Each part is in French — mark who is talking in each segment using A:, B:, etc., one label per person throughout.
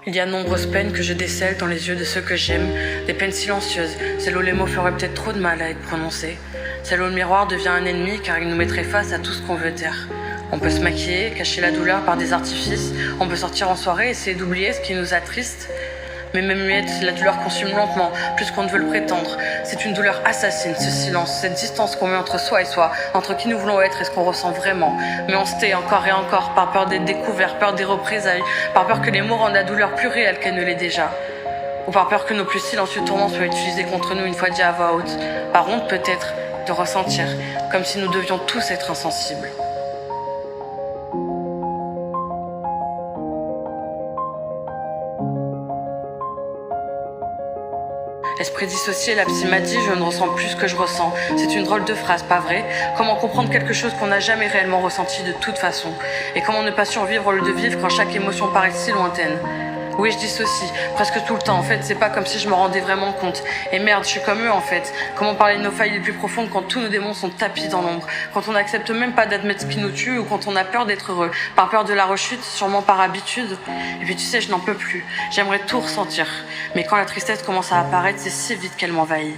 A: Il y a de nombreuses peines que je décèle dans les yeux de ceux que j'aime, des peines silencieuses, celles où les mots feraient peut-être trop de mal à être prononcés, celles où le miroir devient un ennemi car il nous mettrait face à tout ce qu'on veut taire. On peut se maquiller, cacher la douleur par des artifices, on peut sortir en soirée, essayer d'oublier ce qui nous attriste. Mais même muette, la douleur consume lentement, plus qu'on ne veut le prétendre. C'est une douleur assassine, ce silence, cette distance qu'on met entre soi et soi, entre qui nous voulons être et ce qu'on ressent vraiment. Mais on se tait encore et encore, par peur d'être découvert, peur des représailles, par peur que les mots rendent la douleur plus réelle qu'elle ne l'est déjà. Ou par peur que nos plus silencieux tourments soient utilisés contre nous une fois dit à voix haute. Par honte peut-être de ressentir, comme si nous devions tous être insensibles. Esprit dissocié, la psy m'a dit « je ne ressens plus ce que je ressens ». C'est une drôle de phrase, pas vrai? Comment comprendre quelque chose qu'on n'a jamais réellement ressenti de toute façon? Et comment ne pas survivre au lieu de vivre quand chaque émotion paraît si lointaine? Oui, je dissocie, presque tout le temps. En fait, c'est pas comme si je me rendais vraiment compte. Et merde, je suis comme eux en fait. Comment parler de nos failles les plus profondes quand tous nos démons sont tapis dans l'ombre? Quand on n'accepte même pas d'admettre ce qui nous tue ou quand on a peur d'être heureux? Par peur de la rechute, sûrement par habitude. Et puis tu sais, je n'en peux plus. J'aimerais tout ressentir. Mais quand la tristesse commence à apparaître, c'est si vite qu'elle m'envahit.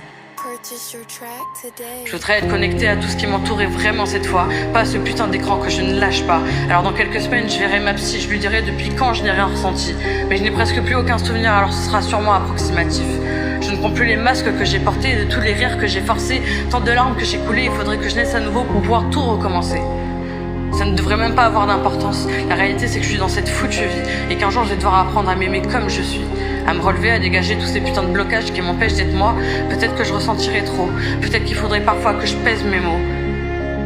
A: Je voudrais être connectée à tout ce qui m'entourait vraiment cette fois, pas à ce putain d'écran que je ne lâche pas. Alors dans quelques semaines, je verrai ma psy, je lui dirai depuis quand je n'ai rien ressenti. Mais je n'ai presque plus aucun souvenir, alors ce sera sûrement approximatif. Je ne compte plus les masques que j'ai portés, de tous les rires que j'ai forcés, tant de larmes que j'ai coulées, il faudrait que je naisse à nouveau pour pouvoir tout recommencer. Ça ne devrait même pas avoir d'importance. La réalité, c'est que je suis dans cette foutue vie et qu'un jour, je vais devoir apprendre à m'aimer comme je suis, à me relever, à dégager tous ces putains de blocages qui m'empêchent d'être moi. Peut-être que je ressentirai trop. Peut-être qu'il faudrait parfois que je pèse mes mots.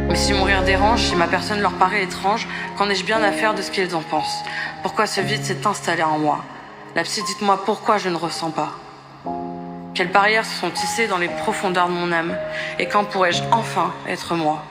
A: Mais si mon rire dérange, si ma personne leur paraît étrange, qu'en ai-je bien à faire de ce qu'ils en pensent? Pourquoi ce vide s'est installé en moi? La psy, dites-moi pourquoi je ne ressens pas. Quelles barrières se sont tissées dans les profondeurs de mon âme? Et quand pourrais-je enfin être moi?